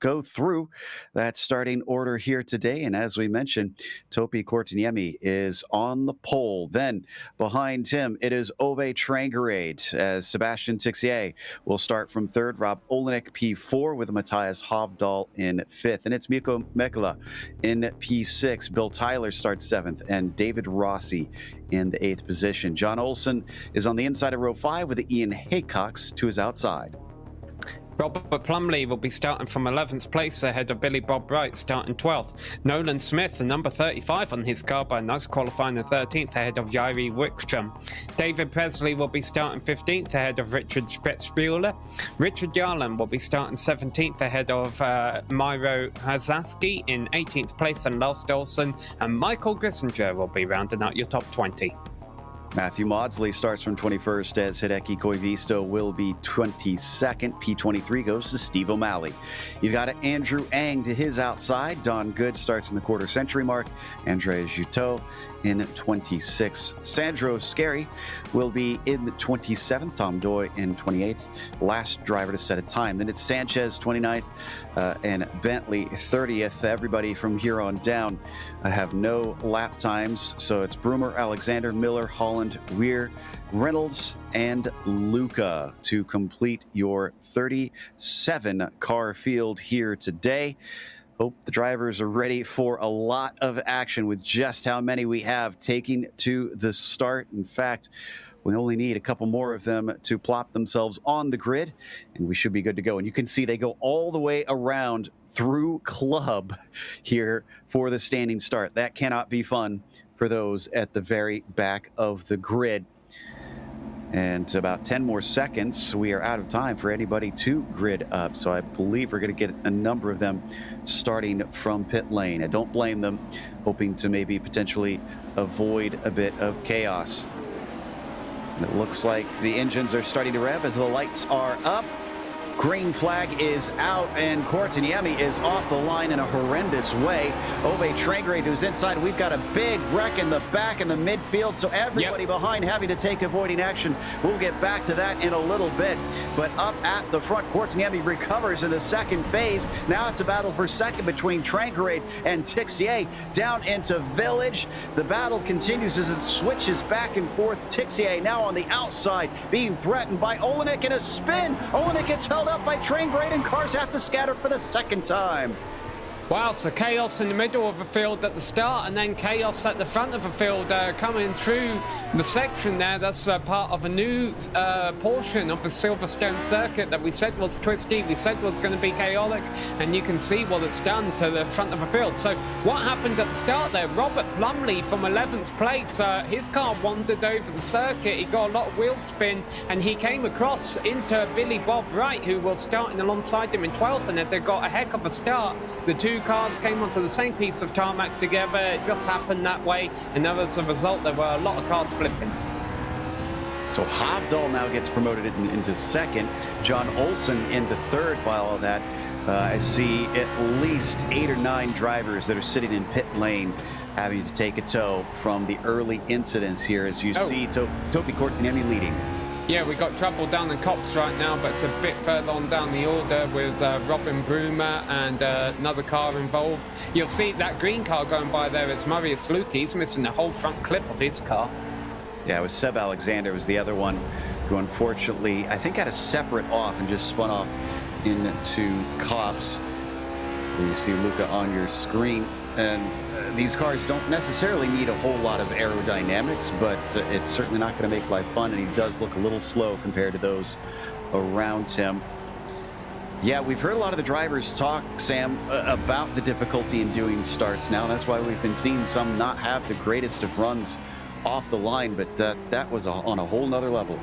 go through that starting order here today. And as we mentioned, Topi Kortaniemi is on the pole. Then behind him, it is Ove Trangerade as Sebastian Tixier will start from third. Rob Olenek P4 with Matthias Hovdal in fifth. And it's Mikko Mekala in P6. Bill Tyler starts seventh and David Rossi in the eighth position. John Olsen is on the inside of row 5 with Ian Haycox to his outside. Robert Plumley will be starting from 11th place ahead of Billy Bob Wright starting 12th. Nolan Smith, the number 35 on his car by nice qualifying in 13th ahead of Jari Wickstrom. David Presley will be starting 15th ahead of Richard Spretzbuehler. Richard Jarland will be starting 17th ahead of Miro Hazaski in 18th place and Lars Olsen. And Michael Grissinger will be rounding out your top 20. Matthew Maudsley starts from 21st as Hideki Koivisto will be 22nd. P23 goes to Steve O'Malley. You've got Andrew Ang to his outside. Don Good starts in the quarter century mark. Andrea Juteau in 26th. Sandro Scary will be in the 27th. Tom Doy in 28th. Last driver to set a time. Then it's Sanchez 29th and Bentley 30th. Everybody from here on down have no lap times. So it's Broomer, Alexander, Miller, Holland, Weir, Reynolds, and Luca to complete your 37 car field here today. Hope the drivers are ready for a lot of action with just how many we have taking to the start. In fact, we only need a couple more of them to plop themselves on the grid, and we should be good to go. And you can see they go all the way around through club here for the standing start. That cannot be fun for those at the very back of the grid. And about 10 more seconds, we are out of time for anybody to grid up. So I believe we're going to get a number of them starting from pit lane. I don't blame them, hoping to maybe potentially avoid a bit of chaos. And it looks like the engines are starting to rev as the lights are up. Green flag is out, and Kortaniemi is off the line in a horrendous way. Ove Trangerade, who's inside. We've got a big wreck in the back in the midfield, so everybody behind having to take avoiding action. We'll get back to that in a little bit. But up at the front, Kortaniemi recovers in the second phase. Now it's a battle for second between Trangerade and Tixier down into Village. The battle continues as it switches back and forth. Tixier now on the outside, being threatened by Olenek in a spin. Olenek gets held up by Trangerade, and cars have to scatter for the second time. Wow, so chaos in the middle of the field at the start, and then chaos at the front of the field coming through the section there. That's part of a new portion of the Silverstone circuit that we said was twisty, we said was going to be chaotic, and you can see what it's done to the front of the field. So what happened at the start there? Robert Plumley from 11th place, his car wandered over the circuit, he got a lot of wheel spin, and he came across into Billy Bob Wright, who was starting alongside him in 12th, and they got a heck of a start. The two cars came onto the same piece of tarmac together. It just happened that way, and as a result there were a lot of cars flipping. So Hovdal now gets promoted into second, John Olsen into third. While all that, I see at least 8 or 9 drivers that are sitting in pit lane having to take a tow from the early incidents here, as you see Topi Kortaniemi leading. Yeah, we got trouble down in Cops right now, but it's a bit further on down the order with Robin Broomer and another car involved. You'll see that green car going by there is Marius Luke. He's missing the whole front clip of his car. Yeah, it was Seb Alexander was the other one who unfortunately, I think, had a separate off and just spun off into Cops. You see Luca on your screen. And these cars don't necessarily need a whole lot of aerodynamics, but it's certainly not going to make life fun, and he does look a little slow compared to those around him. Yeah, we've heard a lot of the drivers talk, Sam, about the difficulty in doing starts now. That's why we've been seeing some not have the greatest of runs off the line, but that was on a whole nother level.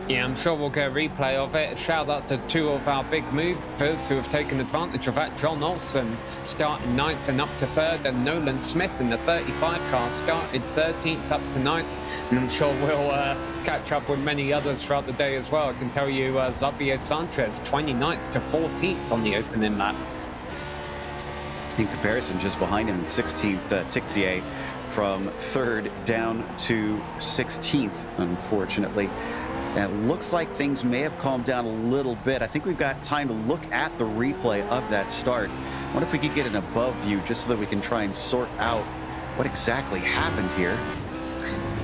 Yeah, I'm sure we'll get a replay of it. Shout out to 2 of our big movers who have taken advantage of that. John Olsen starting 9th and up to 3rd, and Nolan Smith in the 35 car started 13th up to 9th. And I'm sure we'll catch up with many others throughout the day as well. I can tell you Xavier Sanchez 29th to 14th on the opening lap. In comparison, just behind him, 16th, Tixier from 3rd down to 16th, unfortunately. And it looks like things may have calmed down a little bit. I think we've got time to look at the replay of that start. I wonder if we could get an above view just so that we can try and sort out what exactly happened here.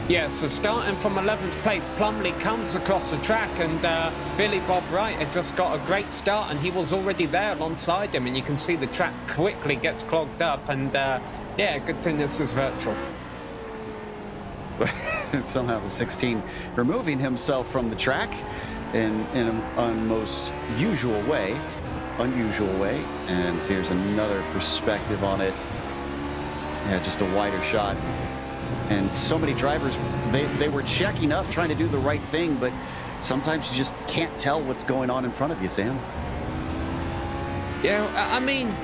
Yeah, so starting from 11th place, Plumley comes across the track, and Billy Bob Wright had just got a great start, and he was already there alongside him, and you can see the track quickly gets clogged up, and yeah, good thing this is virtual. Somehow the 16 removing himself from the track in an unusual way. And here's another perspective on it. Yeah, just a wider shot. And so many drivers, they were checking up, trying to do the right thing, but sometimes you just can't tell what's going on in front of you, Sam. Yeah, I mean,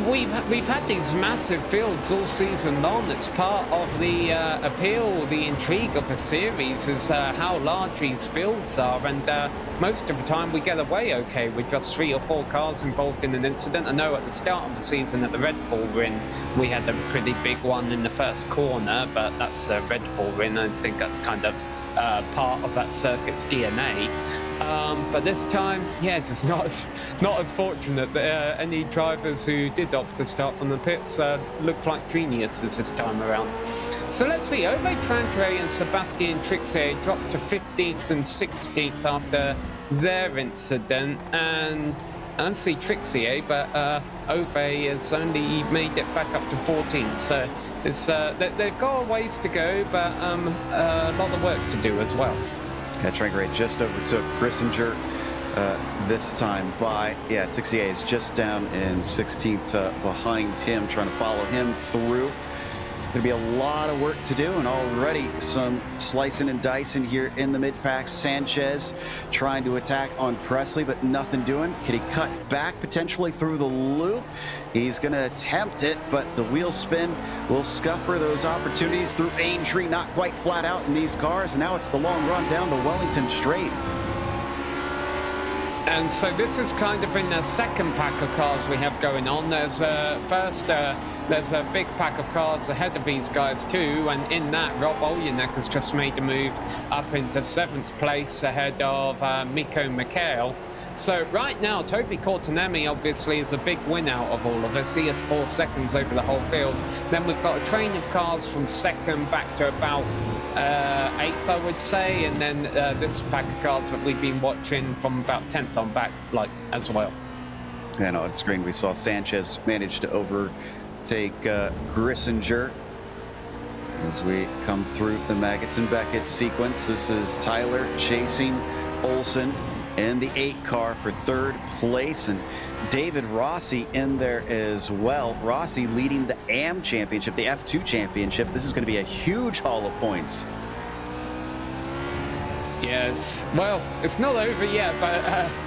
we've had these massive fields all season long. It's part of the appeal, the intrigue of the series is how large these fields are, and most of the time we get away okay with just 3 or 4 cars involved in an incident. I know at the start of the season at the Red Bull Ring we had a pretty big one in the first corner, but that's a Red Bull Ring. I think that's kind of part of that circuit's DNA. But this time, yeah, just not as fortunate. Any drivers who did opt to start from the pits looked like geniuses this time around. So let's see, Ove Trantre and Sebastian Trixier dropped to 15th and 16th after their incident, and I don't see Trixier, but Ove has only made it back up to 14th, so it's, they've got a ways to go, but a lot of work to do as well. Yeah, Tranqueray just overtook Grissinger this time by, yeah, Tixier is just down in 16th behind him, trying to follow him through. Going to be a lot of work to do, and already some slicing and dicing here in the mid-pack. Sanchez trying to attack on Presley, but nothing doing. Can he cut back potentially through the loop? He's going to attempt it, but the wheel spin will scupper those opportunities through Aintree, not quite flat out in these cars. And now it's the long run down the Wellington Straight. And so this is kind of in the second pack of cars we have going on. There's there's a big pack of cars ahead of these guys too, and in that, Rob Olyanek has just made a move up into 7th place ahead of Mikko Mikhail. So right now, Toby Cortinemi obviously is a big win out of all of us. He has 4 seconds over the whole field. Then we've got a train of cars from 2nd back to about 8th, I would say, and then this pack of cars that we've been watching from about 10th on back, like, as well. And on screen we saw Sanchez manage to overtake Grissinger as we come through the Maggots and Beckett sequence. This is Tyler chasing Olsen in the 8 car for 3rd place, and David Rossi in there as well. Rossi leading the AM championship, the F2 championship. This is going to be a huge haul of points. Yes, well, it's not over yet, but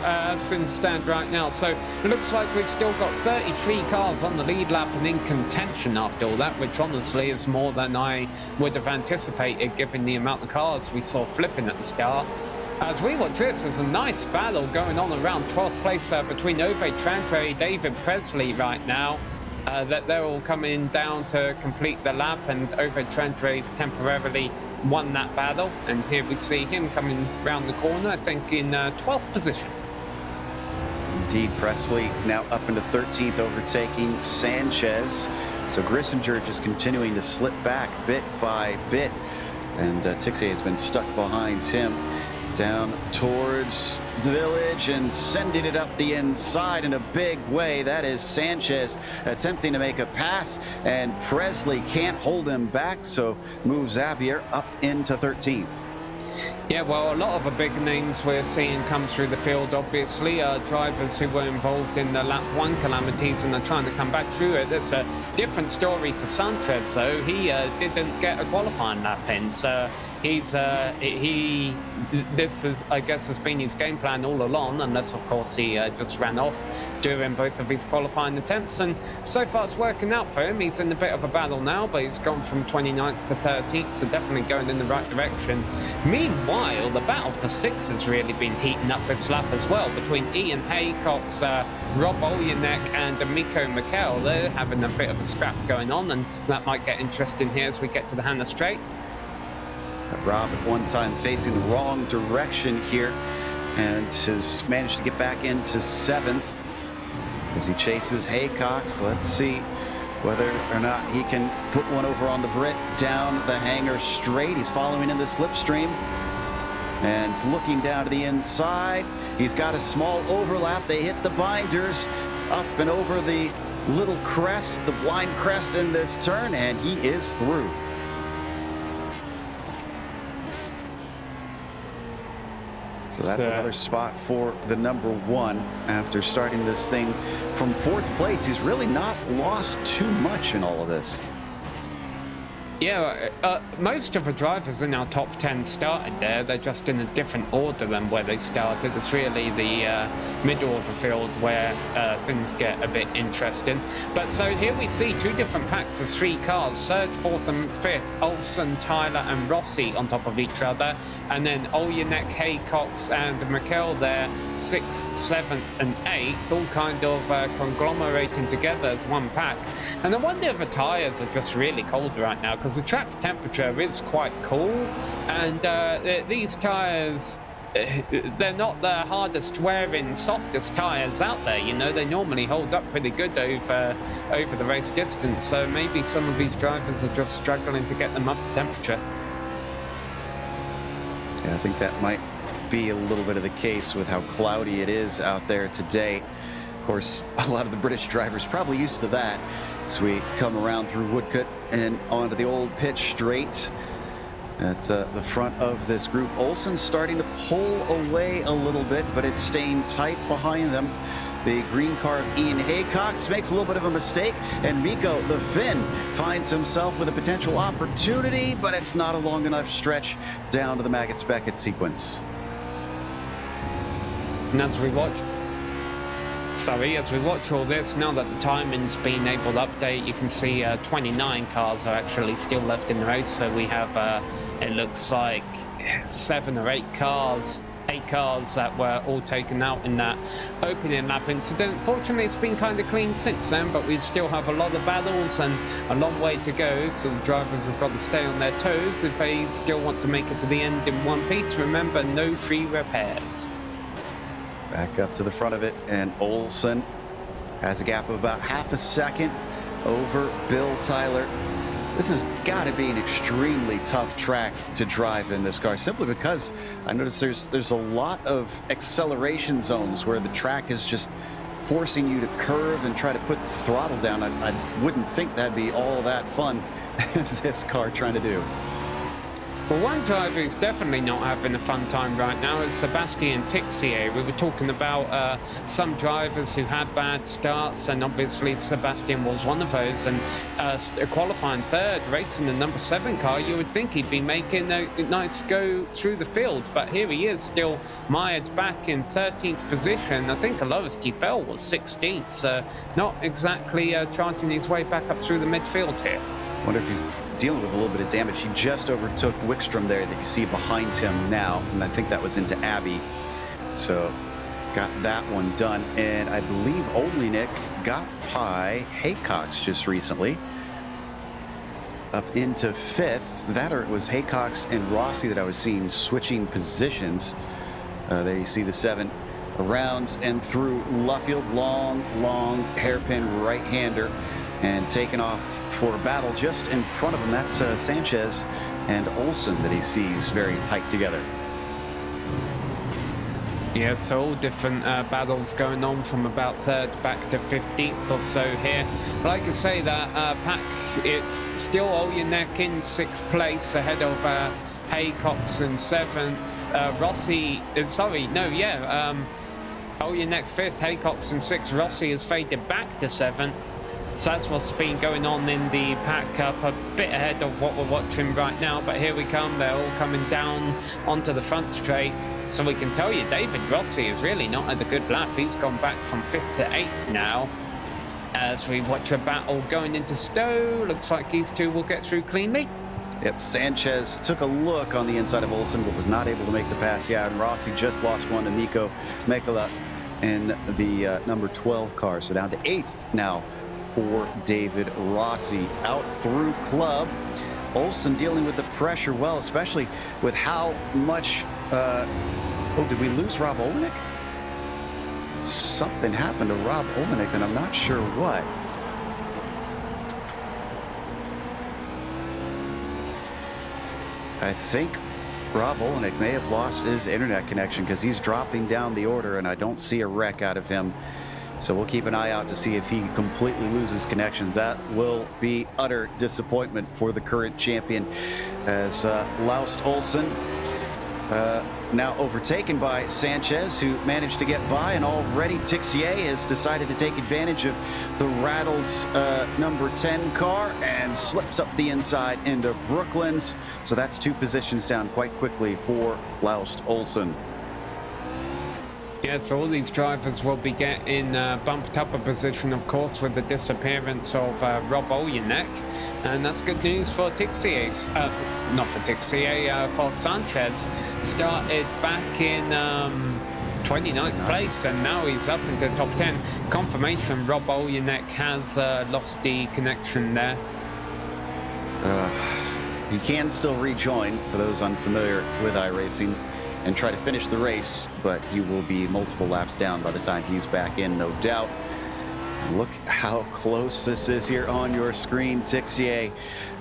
as things stand right now. So it looks like we've still got 33 cars on the lead lap and in contention after all that, which honestly is more than I would have anticipated given the amount of cars we saw flipping at the start. As we watch this, there's a nice battle going on around 12th place between Ove Trantre and David Presley right now. That they're all coming down to complete the lap, and Ove Trentre's temporarily won that battle. And here we see him coming round the corner, I think in 12th position. Indeed, Presley now up into 13th, overtaking Sanchez. So Grissinger just continuing to slip back bit by bit, and Tixier has been stuck behind him down towards the village and sending it up the inside in a big way. That is Sanchez attempting to make a pass, and Presley can't hold him back, so moves Zapier up into 13th. Yeah, well, a lot of the big names we're seeing come through the field, obviously, are drivers who were involved in the Lap 1 calamities and are trying to come back through it. It's a different story for Sanchez, though. He didn't get a qualifying lap in, so this is, I guess, has been his game plan all along, unless, of course, he just ran off during both of his qualifying attempts. And so far, it's working out for him. He's in a bit of a battle now, but he's gone from 29th to 13th, so definitely going in the right direction. Meanwhile, the battle for 6 has really been heating up this lap as well, between Ian Haycox, Rob Olyanek and Mikko Mikhail. They're having a bit of a scrap going on, and that might get interesting here as we get to the Hannah Straight. Rob at one time facing the wrong direction here and has managed to get back into 7th as he chases Haycox. Let's see whether or not he can put one over on the Brit down the hanger straight. He's following in the slipstream and looking down to the inside. He's got a small overlap. They hit the binders up and over the little crest, the blind crest in this turn, and he is through. So that's another spot for the number 1 after starting this thing from 4th place. He's really not lost too much in all of this. Yeah, most of the drivers in our top 10 started there. They're just in a different order than where they started. It's really the middle of the field where things get a bit interesting. But so here we see 2 different packs of 3 cars, 3rd, 4th and 5th, Olsen, Tyler and Rossi on top of each other. And then Olyanek, Haycox and Mikkel there, 6th, 7th and 8th, all kind of conglomerating together as one pack. And I wonder if the tyres are just really cold right now, because the track temperature is quite cool, and these tyres, they're not the hardest wearing, softest tyres out there. You know, they normally hold up pretty good over the race distance, so maybe some of these drivers are just struggling to get them up to temperature. Yeah, I think that might be a little bit of the case with how cloudy it is out there today. Of course, a lot of the British drivers probably used to that. As we come around through Woodcut and onto the old pitch straight at the front of this group. Olsen starting to pull away a little bit, but it's staying tight behind them. The green car of Ian Haycox makes a little bit of a mistake, and Mikko, the Finn, finds himself with a potential opportunity, but it's not a long enough stretch down to the Maggots-Beckett sequence. And as we watch all this, now that the timing's been able to update, you can see 29 cars are actually still left in the race. So we have, it looks like 7 or 8 cars that were all taken out in that opening lap incident. Fortunately, it's been kind of clean since then, but we still have a lot of battles and a long way to go, so the drivers have got to stay on their toes if they still want to make it to the end in one piece. Remember, no free repairs. Back up to the front of it, and Olsen has a gap of about half a second over Bill Tyler. This has got to be an extremely tough track to drive in this car, simply because I noticed there's a lot of acceleration zones where the track is just forcing you to curve and try to put the throttle down. I wouldn't think that'd be all that fun, this car trying to do. Well, one driver who's definitely not having a fun time right now is Sebastian Tixier. We were talking about some drivers who had bad starts, and obviously Sebastian was one of those. And qualifying 3rd, racing the number 7 car, you would think he'd be making a nice go through the field. But here he is, still mired back in 13th position. I think the lowest he fell was 16th, so not exactly charging his way back up through the midfield here. I wonder if he's dealing with a little bit of damage. He just overtook Wickstrom there that you see behind him now, and I think that was into Abbey. So got that one done, and I believe Olyanek got by Haycox just recently up into 5th. That, or it was Haycox and Rossi that I was seeing switching positions. There you see the 7 around and through Luffield, long hairpin right-hander, and taken off for a battle just in front of him. That's Sanchez and Olsen that he sees very tight together. Yeah, so all different battles going on from about 3rd back to 15th or so here. Like I say, that pack, it's still Olyanek in 6th place ahead of Haycox in 7th. Rossi, Olyanek 5th, Haycox in 6th. Rossi has faded back to 7th. So that's what's been going on in the pack, up a bit ahead of what we're watching right now. But here we come, they're all coming down onto the front straight. So we can tell you, David Rossi is really not had a good lap. He's gone back from 5th to 8th now. As we watch a battle going into Stowe, looks like these two will get through cleanly. Yep, Sanchez took a look on the inside of Olsen, but was not able to make the pass. Yeah, and Rossi just lost one to Nico Mekala in the number 12 car. So down to 8th now for David Rossi. Out through club, Olsen dealing with the pressure well, especially with how much... oh, did we lose Rob Olenek? Something happened to Rob Olenek, and I'm not sure what. I think Rob Olenek may have lost his internet connection because he's dropping down the order, and I don't see a wreck out of him. So we'll keep an eye out to see if he completely loses connections. That will be utter disappointment for the current champion, as Laust Olsen now overtaken by Sanchez, who managed to get by, and already Tixier has decided to take advantage of the rattled number 10 car and slips up the inside into Brooklands. So that's 2 positions down quite quickly for Laust Olsen. Yes, all these drivers will be getting bumped up a position, of course, with the disappearance of Rob Olenek. And that's good news for Tixier. Not for Tixier, for Sanchez. Started back in 29th place, and now he's up into top 10. Confirmation Rob Olenek has lost the connection there. He can still rejoin, for those unfamiliar with iRacing, and try to finish the race, but he will be multiple laps down by the time he's back in, no doubt. Look how close this is here on your screen. Tixier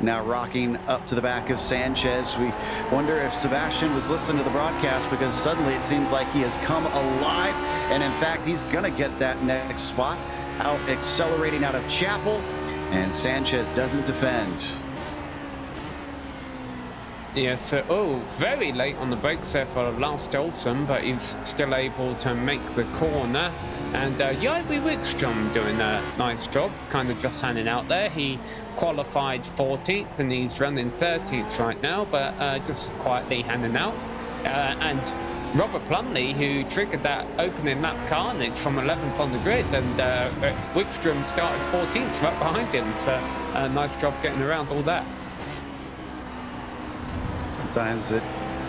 now rocking up to the back of Sanchez. We wonder if Sebastian was listening to the broadcast, because suddenly it seems like he has come alive, and in fact he's gonna get that next spot, out accelerating out of Chapel, and Sanchez doesn't defend. Yes, very late on the brakes there for Laust Olsen, but he's still able to make the corner. And Jari Wickstrom doing a nice job, kind of just hanging out there. He qualified 14th and he's running 13th right now, but just quietly hanging out. And Robert Plumley, who triggered that opening lap carnage from 11th on the grid, and Wickstrom started 14th right behind him. So nice job getting around all that. Sometimes it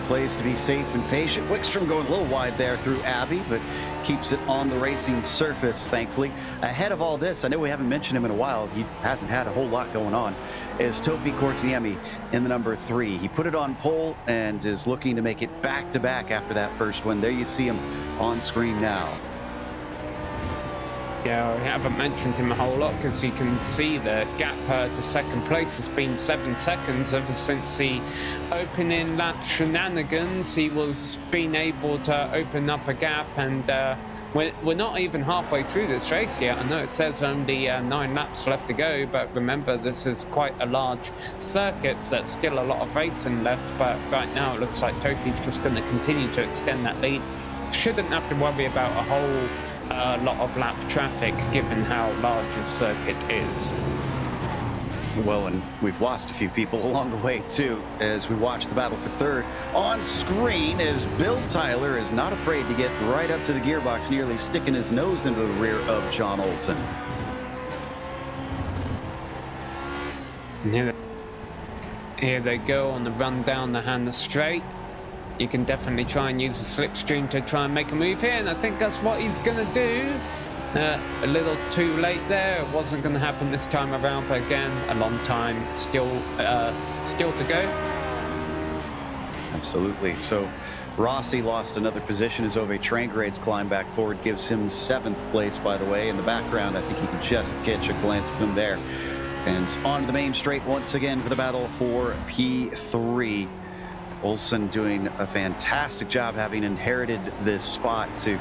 plays to be safe and patient. Wickstrom going a little wide there through Abbey, but keeps it on the racing surface, thankfully. Ahead of all this, I know we haven't mentioned him in a while. He hasn't had a whole lot going on, is Topi Kortniemi in the number 3. He put it on pole and is looking to make it back-to-back after that first win. There you see him on screen now. Yeah, I haven't mentioned him a whole lot because you can see the gap to second place has been 7 seconds ever since the opening lap shenanigans. He was being able to open up a gap, and we're not even halfway through this race yet. I know it says only 9 laps left to go, but remember this is quite a large circuit, so there's still a lot of racing left. But right now it looks like Topi's just going to continue to extend that lead. Shouldn't have to worry about a whole lot of lap traffic given how large the circuit is. Well, and we've lost a few people along the way too, as we watch the battle for third on screen, as Bill Tyler is not afraid to get right up to the gearbox, nearly sticking his nose into the rear of John Olsen. Here they go on the run down the Hannah Straight. You can definitely try and use the slipstream to try and make a move here, and I think that's what he's going to do. A little too late there. It wasn't going to happen this time around, but again, a long time still to go. Absolutely. So Rossi lost another position as Ove Trangrade's climb back forward gives him 7th place, by the way. In the background, I think you can just catch a glance of him there. And on the main straight once again for the battle for P3. Olsen doing a fantastic job, having inherited this spot to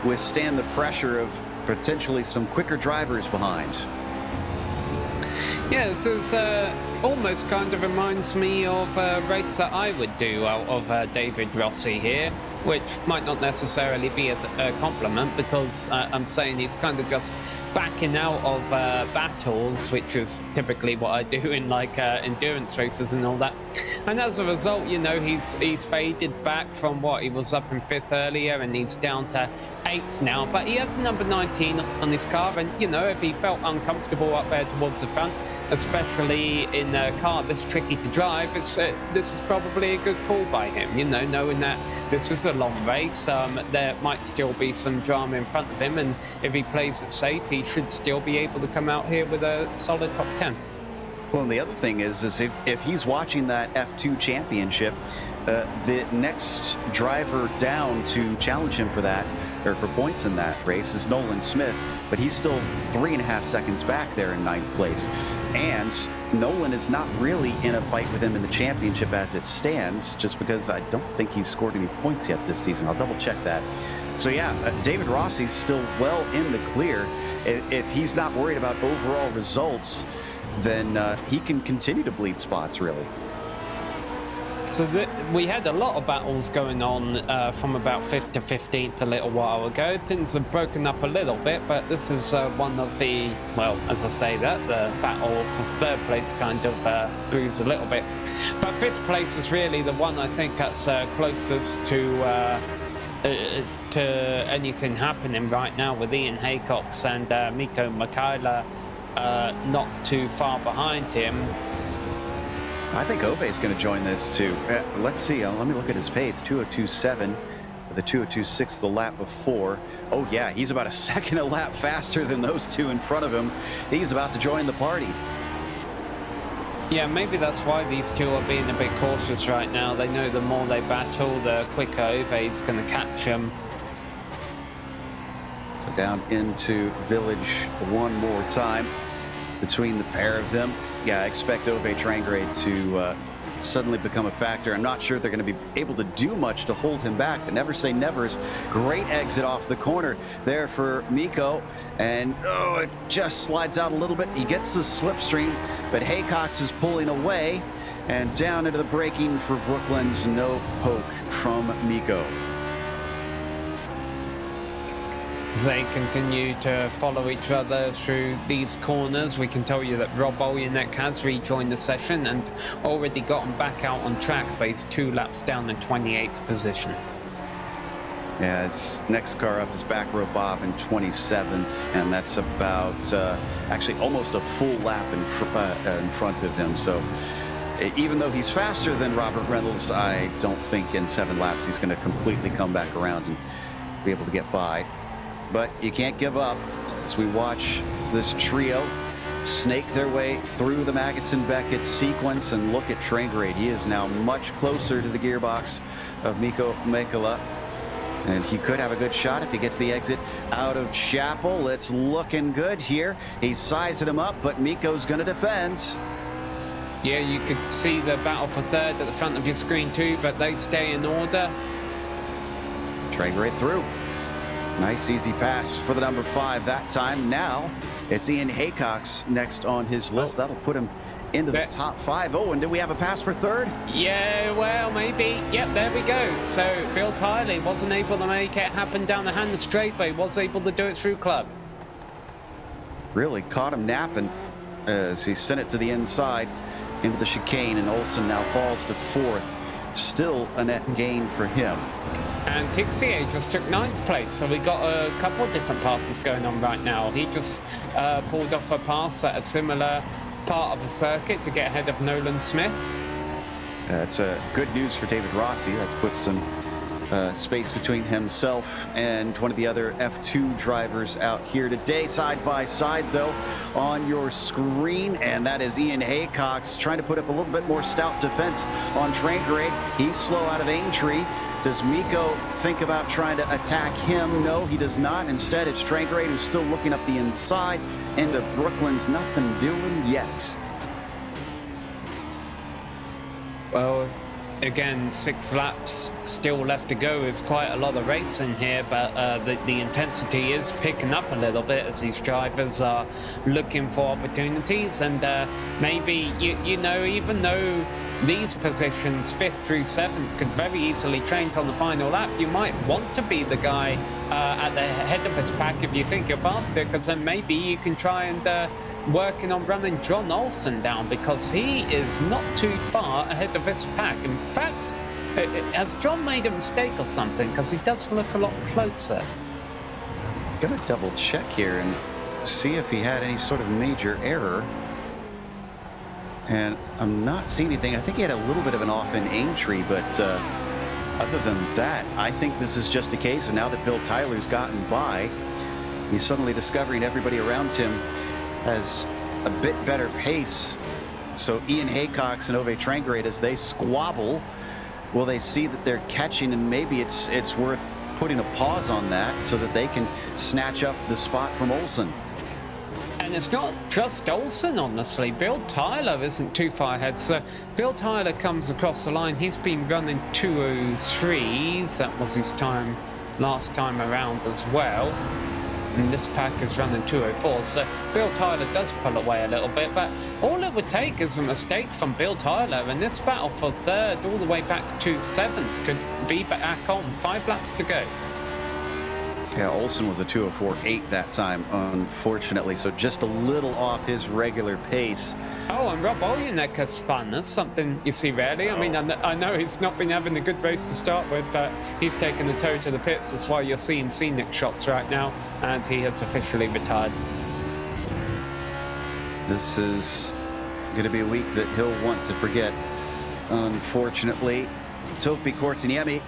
withstand the pressure of potentially some quicker drivers behind. Yeah, this is almost kind of reminds me of a race that I would do out of David Rossi here, which might not necessarily be as a compliment, because I'm saying he's kind of just backing out of battles, which is typically what I do in like endurance races and all that. And as a result, you know, he's faded back from what he was up in 5th earlier, and he's down to 8th now. But he has number 19 on his car, and you know, if he felt uncomfortable up there towards the front, especially in a car this tricky to drive, this is probably a good call by him. You know, knowing that this is a long race, there might still be some drama in front of him, and if he plays it safe, he should still be able to come out here with a solid top 10. Well, and the other thing is if he's watching that F2 championship, the next driver down to challenge him for that, or for points in that race, is Nolan Smith, but he's still 3.5 seconds back there in 9th place. And Nolan is not really in a fight with him in the championship as it stands, just because I don't think he's scored any points yet this season. I'll double check that. So yeah, David Rossi's still well in the clear. If he's not worried about overall results, then he can continue to bleed spots, really. So we had a lot of battles going on from about 5th to 15th a little while ago. Things have broken up a little bit, but this is one of the, well, as I say that, the battle for 3rd place kind of moves a little bit. But 5th place is really the one I think that's closest to anything happening right now, with Ian Haycox and Miko Mikhaila not too far behind him. I think Ove's going to join this too. Let's see. Let me look at his pace. 2:02.7 with a 2:02.6 the lap before. Oh yeah, he's about a second a lap faster than those two in front of him. He's about to join the party. Yeah, maybe that's why these two are being a bit cautious right now. They know the more they battle, the quicker Ove's going to catch them. So down into Village one more time between the pair of them. Yeah, I expect Ove Trangrade to suddenly become a factor. I'm not sure they're going to be able to do much to hold him back, but never say never's. Great exit off the corner there for Miko, and oh, it just slides out a little bit. He gets the slipstream, but Haycox is pulling away, and down into the braking for Brooklyn's no poke from Miko. They continue to follow each other through these corners. We can tell you that Rob Olyanek has rejoined the session and already gotten back out on track, but he's 2 laps down in 28th position. Yeah, his next car up is back row Bob in 27th, and that's about actually almost a full lap in front of him. So even though he's faster than Robert Reynolds, I don't think in 7 laps he's going to completely come back around and be able to get by. But you can't give up as we watch this trio snake their way through the Magnussen-Beckett sequence, and look at Trangrade. He is now much closer to the gearbox of Miko Mikhaila, and he could have a good shot if he gets the exit out of Chapel. It's looking good here. He's sizing him up, but Miko's going to defend. Yeah, you could see the battle for 3rd at the front of your screen too, but they stay in order. Trangrade through. Nice easy pass for the number 5 that time. Now it's Ian Haycox next on his list. That'll put him into the top 5. Oh, and do we have a pass for 3rd? Yeah, well, maybe. Yep, there we go. So Bill Tiley wasn't able to make it happen down the Hanna straight, but he was able to do it through club. Really caught him napping as he sent it to the inside into the chicane, and Olsen now falls to 4th. Still a net gain for him. And Tixier just took 9th place, so we got a couple of different passes going on right now. He just pulled off a pass at a similar part of the circuit to get ahead of Nolan Smith. It's good news for David Rossi. That puts some space between himself and one of the other F2 drivers out here today. Side by side, though, on your screen, and that is Ian Haycox trying to put up a little bit more stout defense on Trangrade. He's slow out of Aintree. Does Miko think about trying to attack him? No, he does not. Instead, it's Trangrade who's still looking up the inside into Brooklyn's nothing doing yet. Well, again, 6 laps still left to go. There's quite a lot of racing here, but the intensity is picking up a little bit as these drivers are looking for opportunities. And maybe, you know, even though these positions, 5th through 7th, could very easily change on the final lap, you might want to be the guy at the head of this pack if you think you're faster, because then maybe you can try and working on running John Olsen down, because he is not too far ahead of this pack. In fact, has John made a mistake or something? Because he does look a lot closer. I'm gonna double check here and see if he had any sort of major error. And I'm not seeing anything. I think he had a little bit of an off in Aintree, but other than that, I think this is just a case. And now that Bill Tyler's gotten by, he's suddenly discovering everybody around him has a bit better pace So Ian Haycox and Ove Trangrade, as they squabble, will they see that they're catching, and maybe it's worth putting a pause on that so that they can snatch up the spot from Olsen. And it's not just Olsen, honestly. Bill Tyler isn't too far ahead. So Bill Tyler comes across the line. He's been running 2:03s. That was his time last time around as well. And this pack is running 2:04. So Bill Tyler does pull away a little bit. But all it would take is a mistake from Bill Tyler. And this battle for third all the way back to 7th could be back on. 5 laps to go. Yeah, Olsen was a 2:04.8 that time, unfortunately, so just a little off his regular pace. Oh, and Rob Oljenecker spun. That's something you see rarely. I mean, I know he's not been having a good race to start with, but he's taken the toe to the pits. That's why you're seeing scenic shots right now, and he has officially retired. This is going to be a week that he'll want to forget, unfortunately. Topi Korteniemi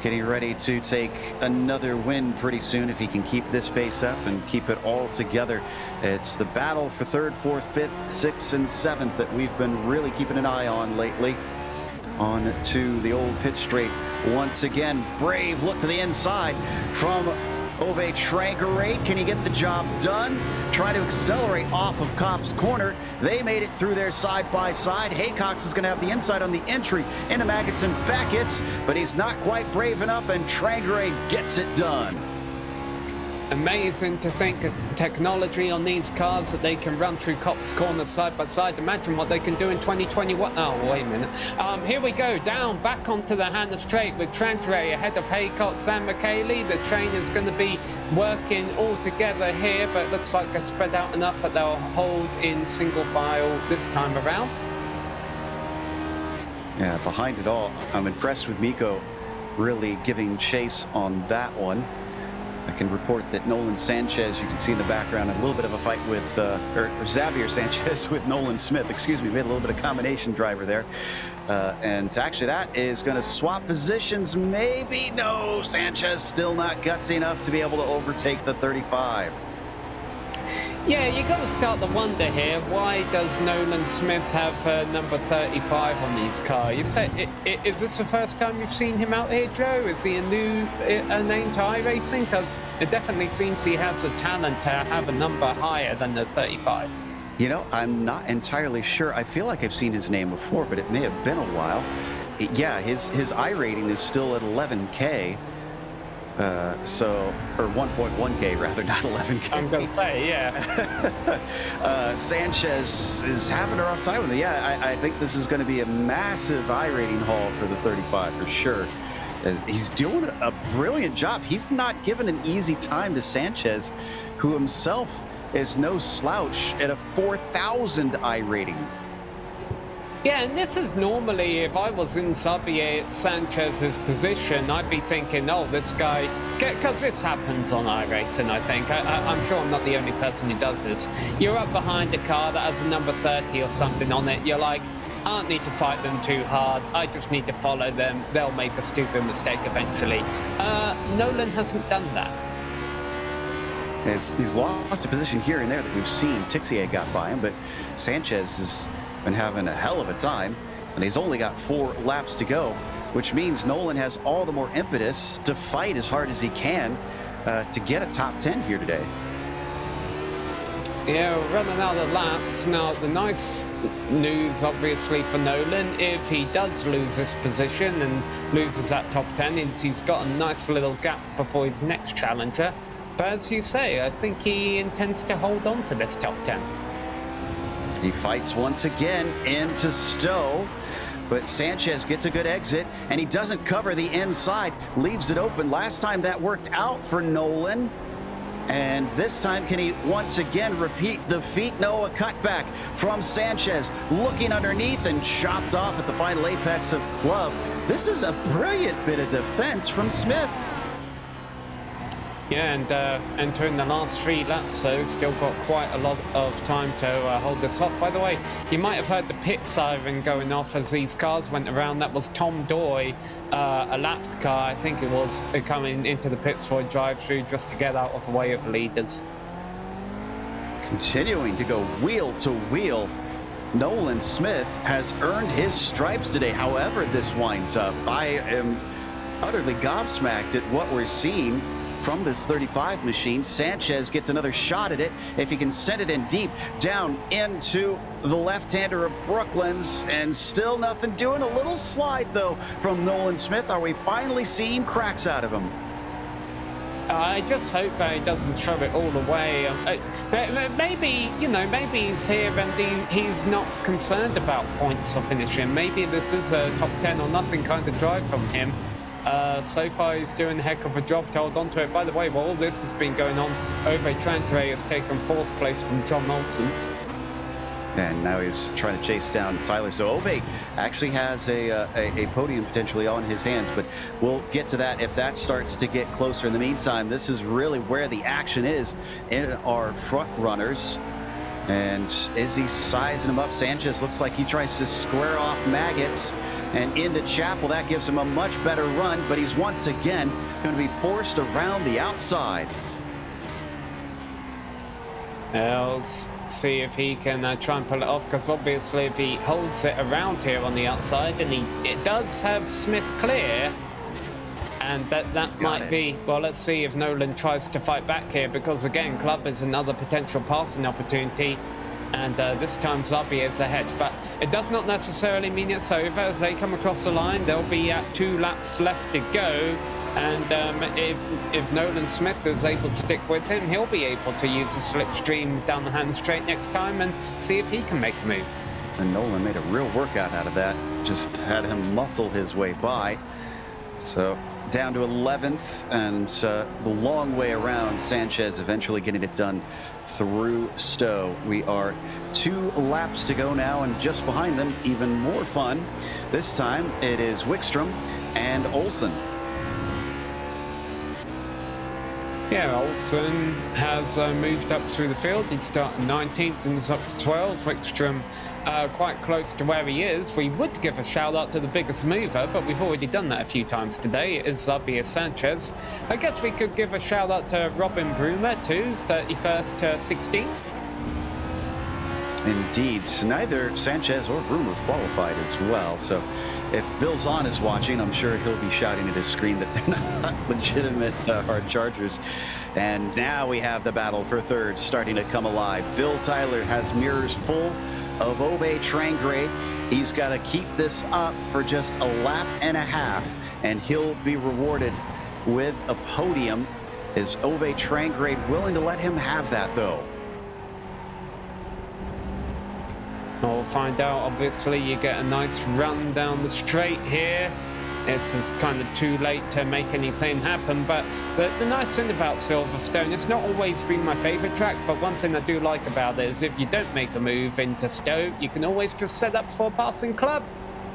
getting ready to take another win pretty soon if he can keep this pace up and keep it all together. It's the battle for 3rd, 4th, 5th, 6th, and 7th that we've been really keeping an eye on lately. On to the old pit straight once again. Brave look to the inside from Ove Trangrade. Can he get the job done? Trying to accelerate off of Kopp's corner. They made it through there side by side. Haycox is going to have the inside on the entry into Magnussen Beckett's, but he's not quite brave enough, and Trangrade gets it done. Amazing to think of technology on these cars that they can run through Kopp's corner side by side. Imagine what they can do in 2021. Oh, wait a minute. Here we go, down, back onto the Hannah Straight with Trangrade ahead of Haycox and McKaylee. The train is going to be working all together here, but it looks like they're spread out enough that they'll hold in single file this time around. Yeah, behind it all, I'm impressed with Miko really giving chase on that one. I can report that Nolan Sanchez, you can see in the background, a little bit of a fight with, or Xavier Sanchez with Nolan Smith, excuse me, we had a little bit of combination driver there. And actually that is going to swap positions, maybe. No, Sanchez still not gutsy enough to be able to overtake the 35. Yeah, you got to start to wonder here, why does Nolan Smith have number 35 on his car? You say, is this the first time you've seen him out here, Joe? Is he a new name to iRacing? Because it definitely seems he has the talent to have a number higher than the 35. You know, I'm not entirely sure. I feel like I've seen his name before, but it may have been a while. Yeah, his I rating is still at 11K. Or 1.1K rather, not 11K. I'm going to say, yeah. Sanchez is having a rough time with it. Yeah, I think this is going to be a massive I rating haul for the 35 for sure. He's doing a brilliant job. He's not given an easy time to Sanchez, who himself is no slouch at a 4,000 I rating. Yeah, and this is normally, if I was in Xavier Sanchez's position, I'd be thinking, oh, this guy, because this happens on iRacing, I think. I'm sure I'm not the only person who does this. You're up behind a car that has a number 30 or something on it. You're like, I don't need to fight them too hard. I just need to follow them. They'll make a stupid mistake eventually. Nolan hasn't done that. He's lost a position here and there that we've seen. Tixier got by him, but Sanchez is been having a hell of a time, and he's only got 4 laps to go, which means Nolan has all the more impetus to fight as hard as he can to get a top 10 here today. Yeah, we're running out of laps. Now, the nice news, obviously, for Nolan, if he does lose this position and loses that top 10, is he's got a nice little gap before his next challenger. But as you say, I think he intends to hold on to this top 10. He fights once again into Stowe, but Sanchez gets a good exit, and he doesn't cover the inside, leaves it open. Last time that worked out for Nolan, and this time can he once again repeat the feat? No, a cutback from Sanchez, looking underneath and chopped off at the final apex of Club. This is a brilliant bit of defense from Smith. Yeah, and entering the last 3 laps, so still got quite a lot of time to hold this off. By the way, you might have heard the pit siren going off as these cars went around. That was Tom Doy, a lapped car, I think it was, coming into the pits for a drive-through just to get out of the way of leaders. Continuing to go wheel to wheel Nolan Smith has earned his stripes today. However this winds up, I am utterly gobsmacked at what we're seeing from this 35 machine. Sanchez gets another shot at it. If he can send it in deep, down into the left-hander of Brooklands, and still nothing doing. A little slide, though, from Nolan Smith. Are we finally seeing cracks out of him? I just hope he doesn't throw it all away. Maybe, maybe he's here and he's not concerned about points or finishing. Maybe this is a top 10 or nothing kind of drive from him. So far, he's doing a heck of a job to hold on to it. By the way, while all this has been going on, Ove Trantre has taken 4th place from John Olsen. And now he's trying to chase down Tyler. So Ove actually has a podium potentially on his hands, but we'll get to that if that starts to get closer. In the meantime, this is really where the action is in our front runners. And is he sizing him up? Sanchez looks like he tries to square off Maggots and into Chapel. That gives him a much better run, but he's once again going to be forced around the outside. Let's see if he can try and pull it off, because obviously if he holds it around here on the outside, and it does have Smith clear, and that might be, well, let's see if Nolan tries to fight back here, because again, Club is another potential passing opportunity, and this time Zabi is ahead, but it does not necessarily mean it's over. As they come across the line, there'll be 2 laps left to go. And if Nolan Smith is able to stick with him, he'll be able to use the slipstream down the hand straight next time and see if he can make the move. And Nolan made a real workout out of that. Just had him muscle his way by. So down to 11th, and the long way around. Sanchez eventually getting it done through Stowe. We are 2 laps to go now, and just behind them, even more fun. This time it is Wickstrom and Olsen. Yeah, Olsen has moved up through the field. He started 19th and is up to 12th. Wickstrom quite close to where he is. We would give a shout out to the biggest mover, but we've already done that a few times today. It is Zabi Sanchez. I guess we could give a shout out to Robin Brumer too, 31st to 16th. Indeed, neither Sanchez or Brumer qualified as well, so if Bill Zahn is watching, I'm sure he'll be shouting at his screen that they're not legitimate hard chargers. And now we have the battle for 3rd starting to come alive. Bill Tyler has mirrors full of Ove Trangrade. He's got to keep this up for just a lap and a half, and he'll be rewarded with a podium. Is Ove Trangrade willing to let him have that, though? We'll find out. Obviously, you get a nice run down the straight here. This is kind of too late to make anything happen, but the nice thing about Silverstone, it's not always been my favorite track, but one thing I do like about it is if you don't make a move into Stowe, you can always just set up for a passing Club.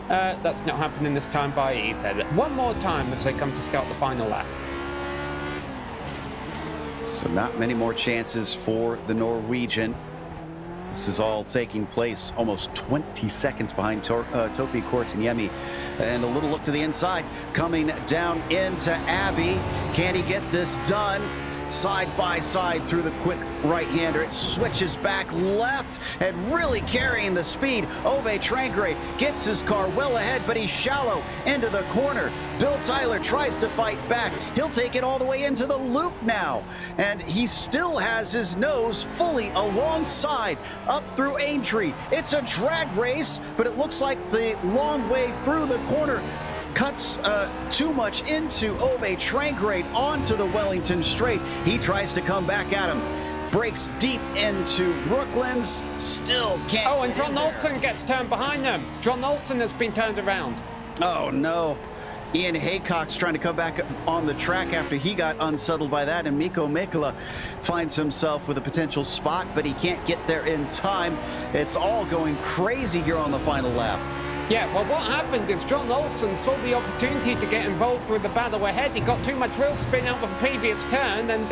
That's not happening this time by either. One more time as they come to start the final lap. So not many more chances for the Norwegian. This is all taking place almost 20 seconds behind Topi Korteniemi. And a little look to the inside, coming down into Abbey. Can he get this done? Side by side through the quick right-hander. It switches back left and really carrying the speed. Ove Trangrade gets his car well ahead, but he's shallow into the corner. Bill Tyler tries to fight back. He'll take it all the way into the loop now. And he still has his nose fully alongside up through Aintree. It's a drag race, but it looks like the long way through the corner cuts too much into Ove Trangrade onto the Wellington straight. He tries to come back at him. Breaks deep into Brooklands. Still can't. Oh, and John Olsen gets turned behind them. John Olsen has been turned around. Oh, no. Ian Haycock's trying to come back on the track after he got unsettled by that, and Mikko Mikkola finds himself with a potential spot, but he can't get there in time. It's all going crazy here on the final lap. Yeah, well, what happened is John Olsen saw the opportunity to get involved with the battle ahead. He got too much wheel spin out of the previous turn, and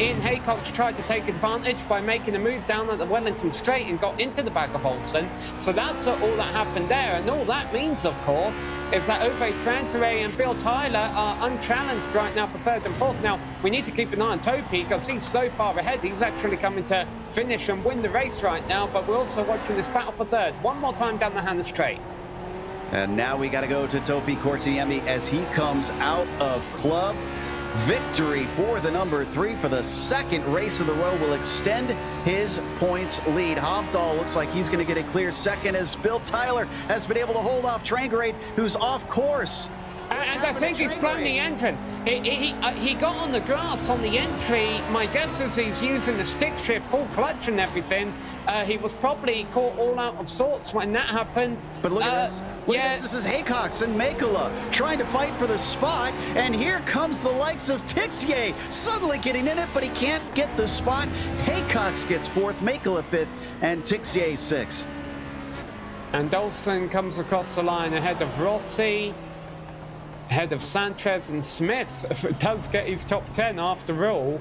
Ian Haycox tried to take advantage by making a move down at the Wellington Straight and got into the back of Olsen. So that's all that happened there. And all that means, of course, is that Ove Trantere and Bill Tyler are unchallenged right now for third and fourth. Now, we need to keep an eye on Topi because he's so far ahead. He's actually coming to finish and win the race right now, but we're also watching this battle for third. One more time down the Hannah Straight. And now we got to go to Topi Korteniemi as he comes out of club. Victory for the number 3 for the second race of the row will extend his points lead. Hovdahl looks like he's going to get a clear second as Bill Tyler has been able to hold off Trangrade, who's off course. And I think he's blown the engine. He got on the grass on the entry. My guess is he's using the stick shift, full clutch and everything. He was probably caught all out of sorts when that happened. But look at this. Look at this. This is Haycox and Makela trying to fight for the spot. And here comes the likes of Tixier suddenly getting in it, but he can't get the spot. Haycox gets 4th, Makela 5th, and Tixier 6th. And Olsen comes across the line ahead of Rossi, ahead of Sanchez and Smith. Does get his top 10 after all,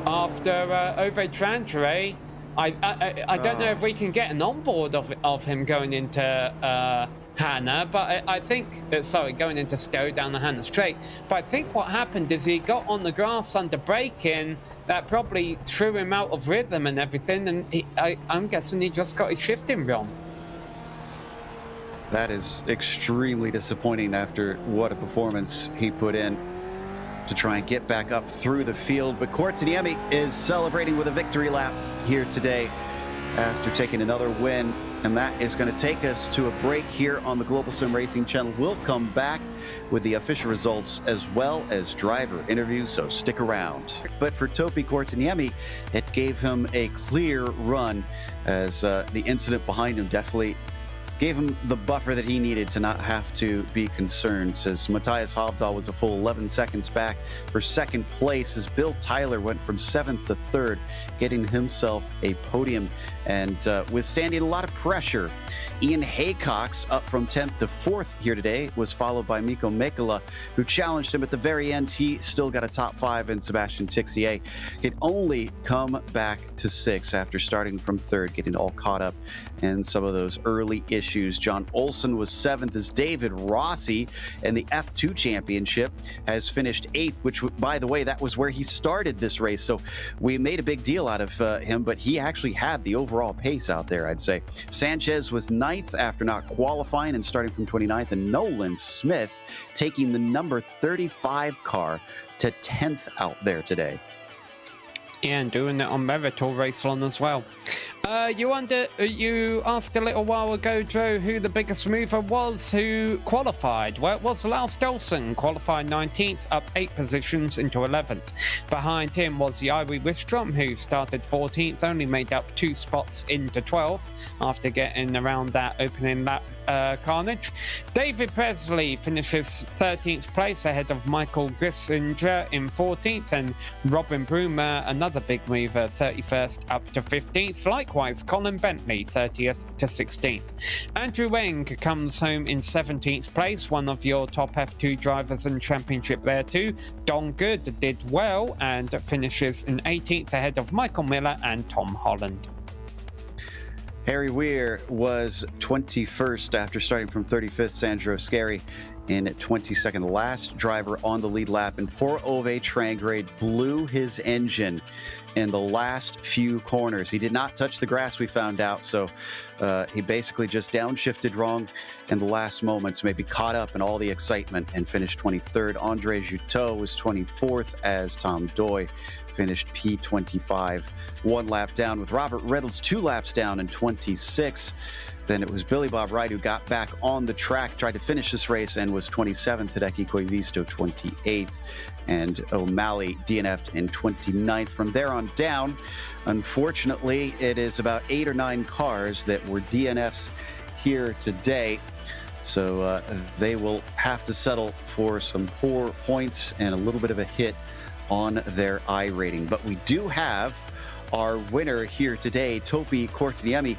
after Ove Trantere. I don't know if we can get an onboard of him going into Hannah, but I think, sorry, going into Stowe down the Hannah Straight. But I think what happened is he got on the grass under braking. That probably threw him out of rhythm and everything, and I'm guessing he just got his shifting wrong. That is extremely disappointing after what a performance he put in to try and get back up through the field. But Korteniemi is celebrating with a victory lap here today after taking another win. And that is going to take us to a break here on the Global Sim Racing channel. We'll come back with the official results as well as driver interviews, so stick around. But for Topi Korteniemi, it gave him a clear run as the incident behind him definitely gave him the buffer that he needed to not have to be concerned, says Matthias Hovdahl was a full 11 seconds back for second place as Bill Tyler went from 7th to 3rd, getting himself a podium and withstanding a lot of pressure. Ian Haycox up from 10th to 4th here today was followed by Mikko Makela, who challenged him at the very end. He still got a top 5, and Sebastian Tixier could only come back to 6th after starting from 3rd, getting all caught up in some of those early issues. John Olsen was 7th as David Rossi in the F2 championship has finished 8th, which, by the way, that was where he started this race. So we made a big deal out of him, but he actually had the overall pace out there, I'd say. Sanchez was 9th after not qualifying and starting from 29th, and Nolan Smith taking the number 35 car to 10th out there today. Yeah, and doing it on Meritor Race on as well. You asked a little while ago, Joe, who the biggest mover was who qualified. Well, it was Lars Olsen, qualified 19th, up 8 positions into 11th. Behind him was Jari Wistrom, who started 14th, only made up 2 spots into 12th after getting around that opening lap carnage. David Presley finishes 13th place ahead of Michael Grissinger in 14th, and Robin Brumer, another big mover, 31st up to 15th. Likewise, Colin Bentley, 30th to 16th. Andrew Eng comes home in 17th place, one of your top F2 drivers in championship there too. Don Good did well and finishes in 18th ahead of Michael Miller and Tom Holland. Harry Weir was 21st after starting from 35th. Sandro Scary in 22nd, the last driver on the lead lap. And poor Ove Trangrade blew his engine in the last few corners. He did not touch the grass, we found out. So he basically just downshifted wrong in the last moments, maybe caught up in all the excitement and finished 23rd. Andre Juteau was 24th as Tom Doy finished P25, 1 lap down, with Robert Reynolds 2 laps down in 26. Then it was Billy Bob Wright who got back on the track, tried to finish this race, and was 27th. Hideki Koivisto 28th, and O'Malley DNF'd in 29th. From there on down, unfortunately, it is about 8 or 9 cars that were DNFs here today. So they will have to settle for some poor points and a little bit of a hit on their I rating. But we do have our winner here today, Topi Korteniemi.